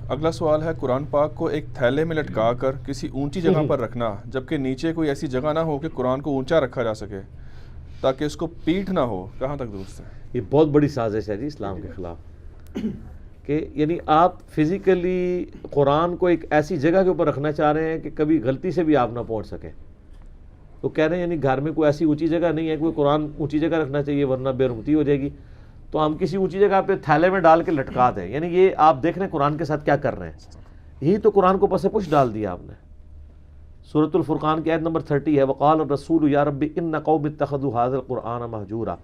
اگلا سوال ہے، قرآن پاک کو ایک تھیلے میں لٹکا کر کسی اونچی جگہ پر رکھنا، جبکہ نیچے کوئی ایسی جگہ نہ ہو کہ قرآن کو اونچا رکھا جا سکے تاکہ اس کو پیٹھ نہ ہو، کہاں تک درست ہے؟ یہ بہت بڑی سازش ہے جی اسلام کے خلاف، کہ یعنی آپ فزیکلی قرآن کو ایک ایسی جگہ کے اوپر رکھنا چاہ رہے ہیں کہ کبھی غلطی سے بھی آپ نہ پہنچ سکیں. وہ کہہ رہے ہیں یعنی گھر میں کوئی ایسی اونچی جگہ نہیں ہے، کوئی قرآن اونچی جگہ رکھنا چاہیے ورنہ بے رحمتی ہو جائے گی، تو ہم کسی اونچی جگہ پہ تھیلے میں ڈال کے لٹکا دیں. یعنی یہ آپ دیکھ رہے ہیں قرآن کے ساتھ کیا کر رہے ہیں، یہی تو قرآن کو پس پش ڈال دیا آپ نے. سورۃ الفرقان کی آیت نمبر 30 ہے، وقال الرسول یا رب ان قوم اتخذوا هذا القرآن مہجورا.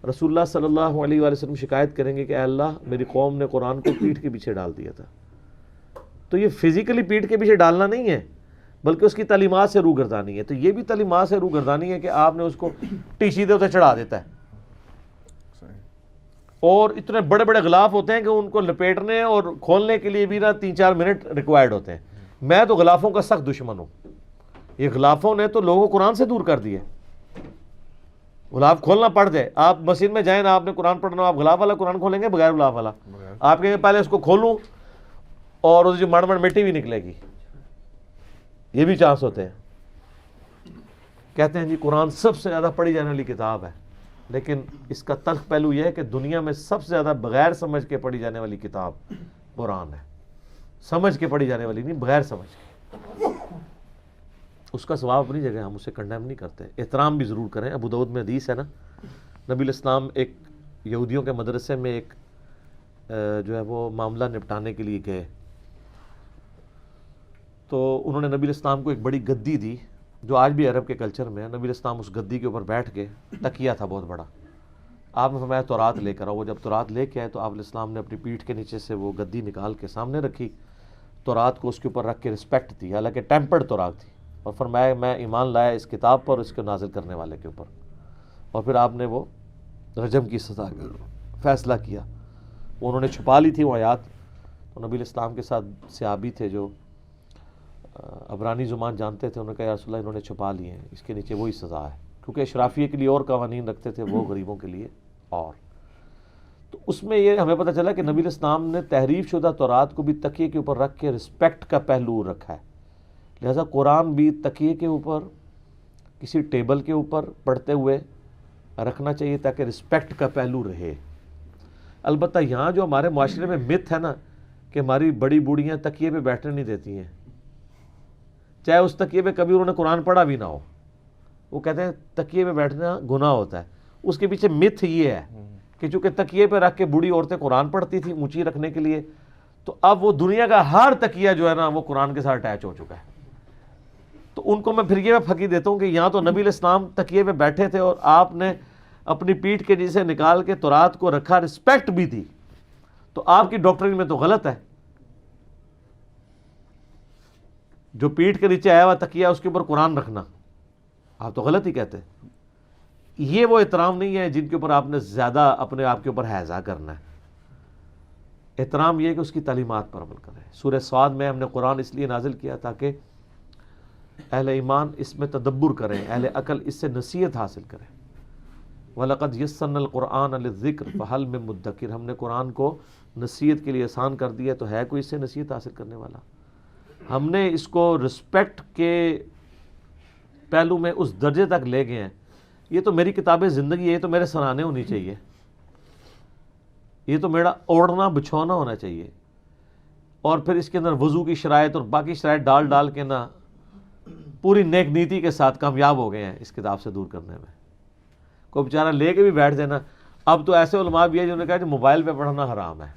رسول اللہ صلی اللہ علیہ وآلہ وسلم شکایت کریں گے کہ اے اللہ میری قوم نے قرآن کو پیٹھ کے پیچھے ڈال دیا تھا. تو یہ فزیکلی پیٹھ کے پیچھے ڈالنا نہیں ہے بلکہ اس کی تعلیمات سے روگردانی ہے. تو یہ بھی تعلیمات سے روگردانی ہے کہ آپ نے اس کو ٹیشی دے چڑھا دیتا ہے، اور اتنے بڑے بڑے غلاف ہوتے ہیں کہ ان کو لپیٹنے اور کھولنے کے لیے بھی نا 3-4 منٹ ریکوائرڈ ہوتے ہیں. میں تو غلافوں کا سخت دشمن ہوں. یہ غلافوں نے تو لوگوں کو قرآن سے دور کر دیے. غلاف کھولنا پڑ جائے، آپ مسجد میں جائیں نا، آپ نے قرآن پڑھنا، آپ غلاف والا قرآن کھولیں گے بغیر غلاف والا؟ آپ کہیں گے پہلے اس کو کھولوں اور اس جو مڑ مٹی بھی نکلے گی، یہ بھی چانس ہوتے ہیں. کہتے ہیں جی قرآن سب سے زیادہ پڑھی جانے والی کتاب ہے، لیکن اس کا تلخ پہلو یہ ہے کہ دنیا میں سب سے زیادہ بغیر سمجھ کے پڑھی جانے والی کتاب قرآن ہے. سمجھ کے پڑھی جانے والی نہیں، بغیر سمجھ کے. اس کا ثواب اپنی جگہ، ہم اسے کنڈیم نہیں کرتے، احترام بھی ضرور کریں. ابو داؤد میں حدیث ہے نا، نبی الاسلام ایک یہودیوں کے مدرسے میں ایک جو ہے وہ معاملہ نپٹانے کے لیے گئے، تو انہوں نے نبی الاسلام کو ایک بڑی گدی دی جو آج بھی عرب کے کلچر میں ہے. نبی الاسلام اس گدی کے اوپر بیٹھ کے، تکیہ تھا بہت بڑا. آپ نے فرمایا تورات لے کر آؤ. وہ جب تورات لے کے آئے تو آپ علیہ السلام نے اپنی پیٹھ کے نیچے سے وہ گدی نکال کے سامنے رکھی، تورات کو اس کے اوپر رکھ کے رسپیکٹ دی، حالانکہ ٹیمپرڈ تورات تھی، اور فرمایا میں ایمان لایا اس کتاب پر اور اس کو نازل کرنے والے کے اوپر. اور پھر آپ نے وہ رجم کی سزا کا فیصلہ کیا. وہ انہوں نے چھپا لی تھی وہ آیات. تو نبی الاسلام کے ساتھ صحابی تھے جو عبرانی زبان جانتے تھے، انہوں نے کہا یا رسول اللہ انہوں نے چھپا لیے ہیں، اس کے نیچے وہی سزا ہے، کیونکہ اشرافیہ کے لیے اور قوانین رکھتے تھے، وہ غریبوں کے لیے اور. تو اس میں یہ ہمیں پتہ چلا کہ نبی الاسلام نے تحریف شدہ تورات کو بھی تکیے کے اوپر رکھ کے رسپیکٹ کا پہلو رکھا ہے. لہذا قرآن بھی تکیے کے اوپر کسی ٹیبل کے اوپر پڑھتے ہوئے رکھنا چاہیے تاکہ رسپیکٹ کا پہلو رہے. البتہ یہاں جو ہمارے معاشرے میں مت ہے نا کہ ہماری بڑی بوڑھیاں تکیے پہ بیٹھنے نہیں دیتی ہیں، چاہے اس تکیے پہ کبھی انہوں نے قرآن پڑھا بھی نہ ہو. وہ کہتے ہیں تکیے پہ بیٹھنا گناہ ہوتا ہے. اس کے پیچھے مت یہ ہے کہ چونکہ تکیے پہ رکھ کے بوڑھی عورتیں قرآن پڑھتی تھیں اونچی رکھنے کے لیے، تو اب وہ دنیا کا ہر تکیہ جو ہے نا وہ قرآن کے ساتھ اٹیچ ہو چکا ہے. تو ان کو میں پھر یہ پھکی دیتا ہوں کہ یہاں تو نبی علیہ السلام تکیے پہ بیٹھے تھے اور آپ نے اپنی پیٹھ کے نیچے نکال کے تورات کو رکھا، رسپیکٹ بھی دی. تو آپ کی ڈاکٹرین میں تو غلط ہے. جو پیٹھ کے نیچے آیا ہوا تکیہ اس کے اوپر قرآن رکھنا، آپ تو غلط ہی کہتے ہیں. یہ وہ احترام نہیں ہے جن کے اوپر آپ نے زیادہ اپنے آپ کے اوپر حیضہ کرنا ہے. احترام یہ ہے کہ اس کی تعلیمات پر عمل کریں. سورہ صاد میں ہم نے قرآن اس لیے نازل کیا تاکہ اہل ایمان اس میں تدبر کریں، اہل عقل اس سے نصیحت حاصل کریں. وَلَقَدْ يَسَّرْنَا الْقُرْآنَ لِلذِّكْرِ فَهَلْ مِن مُدَّكِرٍ. ہم نے قرآن کو نصیحت کے لیے آسان کر دیا، تو ہے کوئی اس سے نصیحت حاصل کرنے والا؟ ہم نے اس کو رسپیکٹ کے پہلو میں اس درجے تک لے گئے ہیں. یہ تو میری کتاب زندگی ہے، یہ تو میرے سرانے ہونی چاہیے، یہ تو میرا اوڑھنا بچھونا ہونا چاہیے. اور پھر اس کے اندر وضو کی شرائط اور باقی شرائط ڈال ڈال کے نا پوری نیک نیتی کے ساتھ کامیاب ہو گئے ہیں اس کتاب سے دور کرنے میں. کوئی بیچارہ لے کے بھی بیٹھ دینا. اب تو ایسے علماء بھی ہے جنہوں نے کہا کہ موبائل پہ پڑھنا حرام ہے،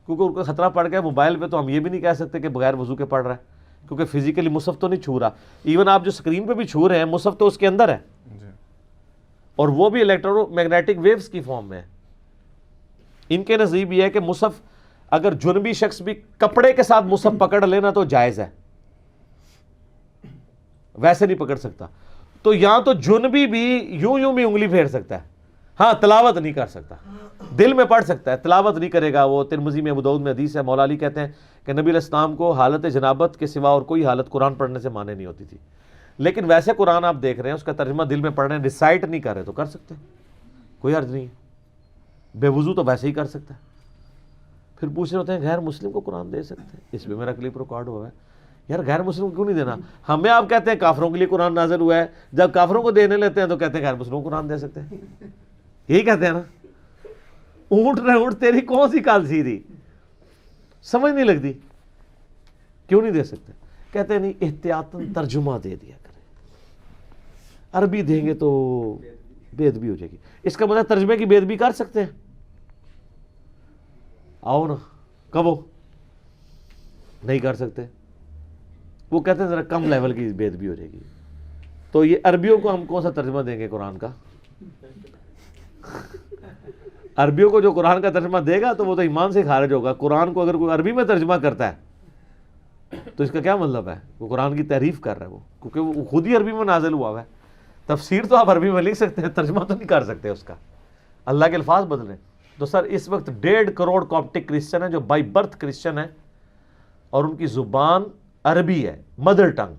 کیونکہ ان کو خطرہ پڑ گیا موبائل پہ. تو ہم یہ بھی نہیں کہہ سکتے کہ بغیر وضو کے پڑھ رہا ہے، کیونکہ فزیکلی مصحف تو نہیں چھو رہا. ایون آپ جو اسکرین پہ بھی چھو رہے ہیں مصحف تو اس کے اندر ہے، اور وہ بھی الیکٹرو میگنیٹک ویوز کی فارم میں. ان کے نزدیک یہ ہے کہ مصحف اگر جنبی شخص بھی کپڑے کے ساتھ مصحف پکڑ لینا تو جائز ہے، ویسے نہیں پکڑ سکتا. تو یہاں تو جنبی بھی یوں بھی انگلی پھیر سکتا ہے، ہاں تلاوت نہیں کر سکتا. دل میں پڑھ سکتا ہے، تلاوت نہیں کرے گا. وہ ترمذی میں ابو داؤد میں حدیث ہے، مولا علی کہتے ہیں کہ نبی علیہ السلام کو حالت جنابت کے سوا اور کوئی حالت قرآن پڑھنے سے مانے نہیں ہوتی تھی. لیکن ویسے قرآن آپ دیکھ رہے ہیں اس کا ترجمہ دل میں پڑھ رہے ہیں، ریسائٹ نہیں کر رہے تو کر سکتے ہیں، کوئی حرج نہیں ہے. بے وضو تو ویسے ہی کر سکتا ہے. پھر پوچھ رہے ہوتے ہیں غیر مسلم کو قرآن دے سکتے ہیں؟ اس پہ میرا کلپ ریکارڈ ہوا ہے. یار غیر مسلم کو کیوں نہیں دینا؟ ہمیں آپ کہتے ہیں کافروں کے لیے قرآن نازل ہوا ہے، جب کافروں کو دینے لیتے ہیں تو کہتے ہیں غیر مسلموں کو قرآن دے سکتے ہیں. یہی کہتے ہیں نا. اونٹ رہے اونٹ، تیری کون سی کال سیدھی، سمجھ نہیں لگتی. کیوں نہیں دے سکتے؟ کہتے ہیں نہیں احتیاطاً ترجمہ دے دیا کریں، عربی دیں گے تو بے ادبی ہو جائے گی. اس کا مطلب ترجمے کی بے ادبی کر سکتے ہیں؟ آؤ نا، کب ہو؟ نہیں کر سکتے. وہ کہتے ہیں ذرا کم لیول کی بے ادبی ہو جائے گی. تو یہ عربیوں کو ہم کون سا ترجمہ دیں گے قرآن کا؟ عربیوں کو جو قرآن کا ترجمہ دے گا تو وہ تو ایمان سے خارج ہوگا. قرآن کو اگر کوئی عربی میں ترجمہ کرتا ہے تو اس کا کیا مطلب ہے؟ وہ قرآن کی تعریف کر رہا ہے وہ، کیونکہ وہ خود ہی عربی میں نازل ہوا ہے. تفسیر تو آپ عربی میں لکھ سکتے ہیں، ترجمہ تو نہیں کر سکتے اس کا. اللہ کے الفاظ بدلیں. تو سر اس وقت 1.5 کروڑ کاپٹک کرسچن ہیں جو بائی برتھ کرسچن ہیں اور ان کی زبان عربی ہے، مدر ٹنگ.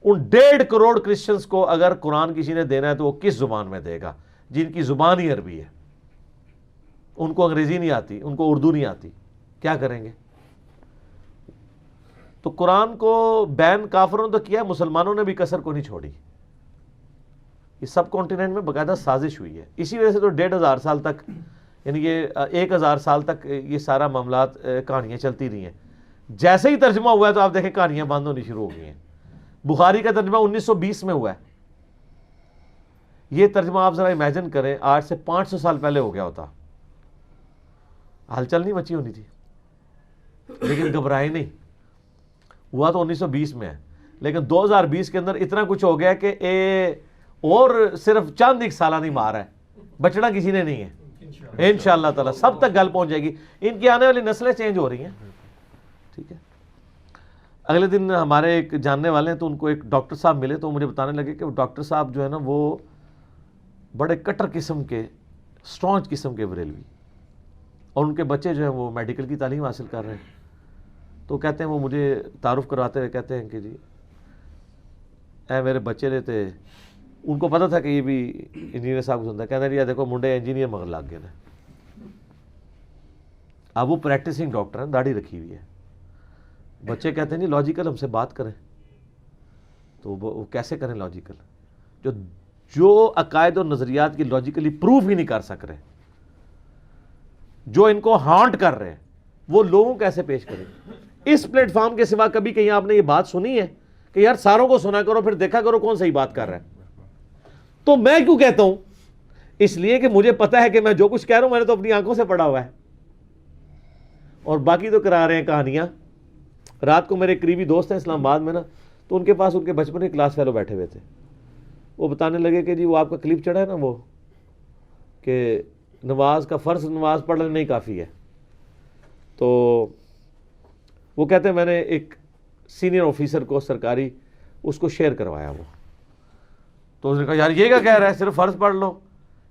ان 1.5 کروڑ کرسچنز کو اگر قرآن کسی نے دینا ہے تو وہ کس زبان میں دے گا جن کی زبان ہی عربی ہے؟ ان کو انگریزی نہیں آتی، ان کو اردو نہیں آتی، کیا کریں گے؟ تو قرآن کو بین کافروں نے تو کیا، مسلمانوں نے بھی کسر کو نہیں چھوڑی. یہ سب کانٹیننٹ میں باقاعدہ سازش ہوئی ہے. اسی وجہ سے تو 1500 سال تک، یعنی یہ 1000 سال تک یہ سارا معاملات کہانیاں چلتی رہی ہیں. جیسے ہی ترجمہ ہوا ہے تو آپ دیکھیں کہانیاں بند ہونی شروع ہو گئی ہیں. بخاری کا ترجمہ 1920 میں ہوا ہے. یہ ترجمہ آپ ذرا امیجن کریں آج سے 500 سال پہلے ہو گیا ہوتا، ہلچل نہیں مچی ہونی تھی. لیکن گھبرائے نہیں، ہوا تو 1920 میں ہے، لیکن 2020 کے اندر اتنا کچھ ہو گیا کہ اور صرف چند ایک سالہ نہیں مار ہے، بچنا کسی نے نہیں ہے. انشاءاللہ تعالی سب تک گل پہنچ جائے گی. ان کی آنے والی نسلیں چینج ہو رہی ہیں. ٹھیک ہے. اگلے دن ہمارے ایک جاننے والے ہیں تو ان کو ایک ڈاکٹر صاحب ملے تو مجھے بتانے لگے کہ وہ ڈاکٹر صاحب جو ہے نا وہ بڑے کٹر قسم کے، اسٹرانچ قسم کے بریلوی، اور ان کے بچے جو ہیں وہ میڈیکل کی تعلیم حاصل کر رہے ہیں. تو کہتے ہیں وہ مجھے تعارف کرواتے ہوئے کہتے ہیں کہ جی اے میرے بچے نے تے ان کو پتہ تھا کہ یہ بھی انجینئر صاحب کو سنتا ہے. کہتے ہیں جی دیکھو منڈے انجینئر مگر لگ گئے نا. اب وہ پریکٹسنگ ڈاکٹر ہیں، داڑھی رکھی ہوئی ہے. بچے کہتے ہیں جی لاجیکل ہم سے بات کریں. تو وہ کیسے کریں لاجیکل؟ جو عقائد اور نظریات کی لاجیکلی پروف ہی نہیں کر سک رہے، جو ان کو ہانٹ کر رہے ہیں، وہ لوگوں کیسے پیش کریں؟ اس پلیٹ فارم کے سوا کبھی کہیں آپ نے یہ بات سنی ہے کہ یار ساروں کو سنا کرو پھر دیکھا کرو کون صحیح بات کر رہا ہے؟ تو میں کیوں کہتا ہوں؟ اس لیے کہ مجھے پتا ہے کہ میں جو کچھ کہہ رہا ہوں میں نے تو اپنی آنکھوں سے پڑھا ہوا ہے، اور باقی تو کرا رہے ہیں کہانیاں. رات کو میرے قریبی دوست ہیں اسلام آباد میں نا، تو ان کے پاس ان کے بچپن کے کلاس فیلو بیٹھے ہوئے تھے. وہ بتانے لگے کہ جی وہ آپ کا کلپ چڑھا ہے نا وہ کہ نماز کا فرض نماز پڑھنا نہیں کافی ہے. تو وہ کہتے ہیں میں نے ایک سینئر آفیسر کو سرکاری اس کو شیئر کروایا وہ. تو اس نے کہا یار یہ کیا کہہ رہا ہے صرف فرض پڑھ لو،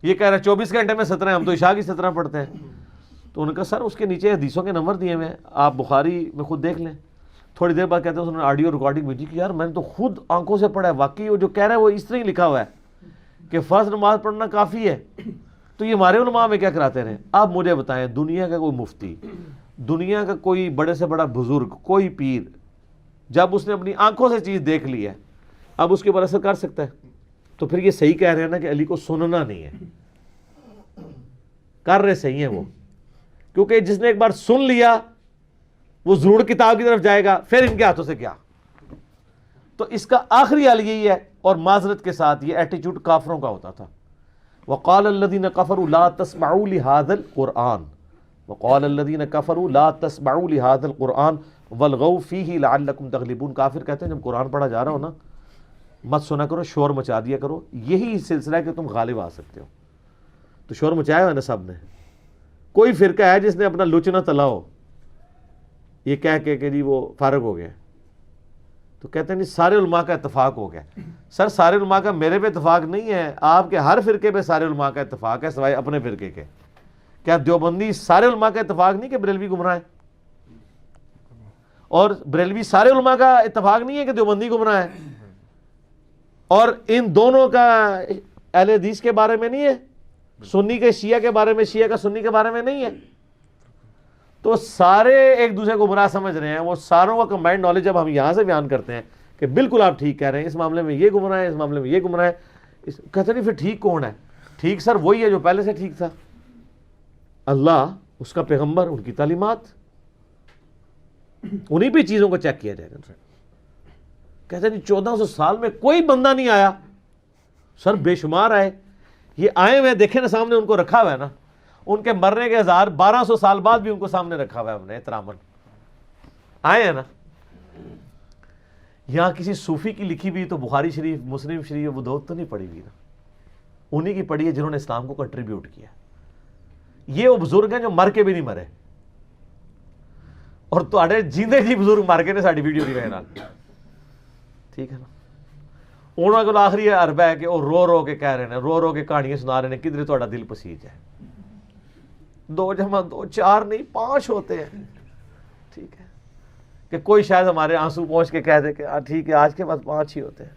یہ کہہ رہا ہے 24 گھنٹے میں 17، ہم تو عشاء کی 17 پڑھتے ہیں. تو انہوں نے کہا سر اس کے نیچے حدیثوں کے نمبر دیے ہوئے ہیں، آپ بخاری میں خود دیکھ لیں. تھوڑی دیر بعد کہتے ہیں انہوں نے آڈیو ریکارڈنگ بھیجی کہ یار میں نے تو خود آنکھوں سے پڑھا ہے، واقعی وہ جو کہہ رہا ہے وہ اس طرح ہی لکھا ہوا ہے کہ فرض نماز پڑھنا کافی ہے. تو یہ ہمارے علماء میں کیا کراتے رہے؟ آپ مجھے بتائیں دنیا کا کوئی مفتی، دنیا کا کوئی بڑے سے بڑا بزرگ، کوئی پیر، جب اس نے اپنی آنکھوں سے چیز دیکھ لی ہے اب اس کے اوپر اثر کر سکتا ہے؟ تو پھر یہ صحیح کہہ رہے ہیں نا کہ علی کو سننا نہیں ہے. کر رہے صحیح ہیں وہ، کیونکہ جس نے ایک بار سن لیا وہ ضرور کتاب کی طرف جائے گا، پھر ان کے ہاتھوں سے کیا. تو اس کا آخری حل یہی ہے، اور معذرت کے ساتھ یہ ایٹیچیوڈ کافروں کا ہوتا تھا. وقال الذين كفروا لا تسمعوا لهذا القرآن وقال الذين كفروا لا تسمعوا لهذا القرآن والغوا فيه لعلكم تغلبون. کافر کہتے ہیں جب قرآن پڑھا جا رہا ہو نا مت سنا کرو، شور مچا دیا کرو، یہی سلسلہ ہے کہ تم غالب آ سکتے ہو. تو شور مچایا ہوا نا سب نے. کوئی فرقہ ہے جس نے اپنا لچنا تلا ہو یہ کہہ کے کہ جی وہ فارغ ہو گیا، تو کہتے ہیں نہیں سارے علماء کا اتفاق ہو گیا. سر سارے علماء کا میرے پہ اتفاق نہیں ہے، آپ کے ہر فرقے پہ سارے علماء کا اتفاق ہے سوائے اپنے فرقے کے. کیا دیوبندی سارے علماء کا اتفاق نہیں کہ بریلوی گمراہ ہے؟ اور بریلوی سارے علماء کا اتفاق نہیں ہے کہ دیوبندی گمراہ ہے؟ اور ان دونوں کا اہل حدیث کے بارے میں نہیں ہے، سنی کے شیعہ کے بارے میں، شیعہ کا سنی کے بارے میں نہیں ہے؟ تو سارے ایک دوسرے کو برا سمجھ رہے ہیں. وہ ساروں کا کمبائنڈ نالج جب ہم یہاں سے بیان کرتے ہیں کہ بالکل آپ ٹھیک کہہ رہے ہیں, اس معاملے میں یہ گمراہ ہے, اس معاملے میں یہ گمراہ ہے, کہتے نہیں پھر ٹھیک کون ہے؟ ٹھیک سر وہی ہے جو پہلے سے ٹھیک تھا, اللہ, اس کا پیغمبر, ان کی تعلیمات, انہی پہ چیزوں کو چیک کیا جائے گا. کہتے نہیں 1400 سال میں کوئی بندہ نہیں آیا. سر بے شمار آئے, یہ آئے ہوئے دیکھیں نا سامنے, ان کو رکھا ہوا ہے نا, ان کے مرنے کے 1200 سال بعد بھی ان کو سامنے رکھا ہوا ہے ہم نے احتراماً, آئے ہیں نا. یہاں کسی صوفی کی لکھی بھی تو بخاری شریف, مسلم شریف, وہ دو تو نہیں پڑھی ہوئی نا, انہی کی پڑھی ہے جنہوں نے اسلام کو کنٹریبیوٹ کیا. یہ وہ بزرگ ہیں جو مر کے بھی نہیں مرے, اور تواڈے جیندے جی بزرگ مر کے نے ساڈی ویڈیو دی وجہ نال, ٹھیک ہے نا. انہوں کو آخری عرب ہے کہ وہ رو رو کے کہہ رہے ہیں, رو رو کے کہانیاں سنا رہے ہیں, کدھر تہاڈا دل پسیج ہے. 2 جمع 2 4 نہیں 5 ہوتے ہیں, ٹھیک ہے, کہ کوئی شاید ہمارے آنسو پہنچ کے کہہ دے کہ ٹھیک ہے آج کے بعد 5 ہی ہوتے ہیں.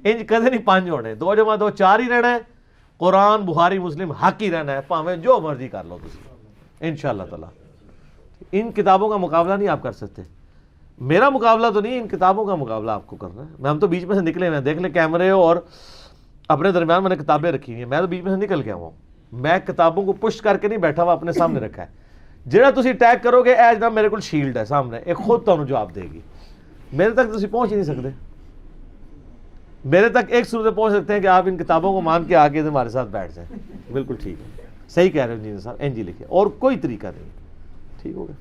انج کدے نہیں 5 ہونے, 2 جمع 2 4 ہی رہنا ہے. قرآن بخاری مسلم حق ہی رہنا ہے, پاویں جو مرضی کر لو تسی انشاءاللہ تعالی. ان کتابوں کا مقابلہ نہیں آپ کر سکتے. میرا مقابلہ تو نہیں, ان کتابوں کا مقابلہ آپ کو کرنا ہے. ہم تو بیچ میں سے نکلے ہوئے ہیں, دیکھ لیں کیمرے اور اپنے درمیان میں نے کتابیں رکھی ہوئی ہیں, میں تو بیچ میں سے نکل گیا ہوں. میں کتابوں کو پش کر کے نہیں بیٹھا ہوا, اپنے سامنے رکھا ہے. جہاں تسی ٹیگ کرو گے اے جناب میرے کو شیلڈ ہے سامنے, ایک خود تانوں جواب دے گی. میرے تک تسی پہنچ ہی نہیں سکتے. میرے تک ایک صورت پہنچ سکتے ہیں کہ آپ ان کتابوں کو مان کے آگے سے ہمارے ساتھ بیٹھ جائیں. بالکل ٹھیک ہے, صحیح کہہ رہے ہو انجینئر صاحب, این جی لکھے, اور کوئی طریقہ نہیں. ٹھیک ہو گیا.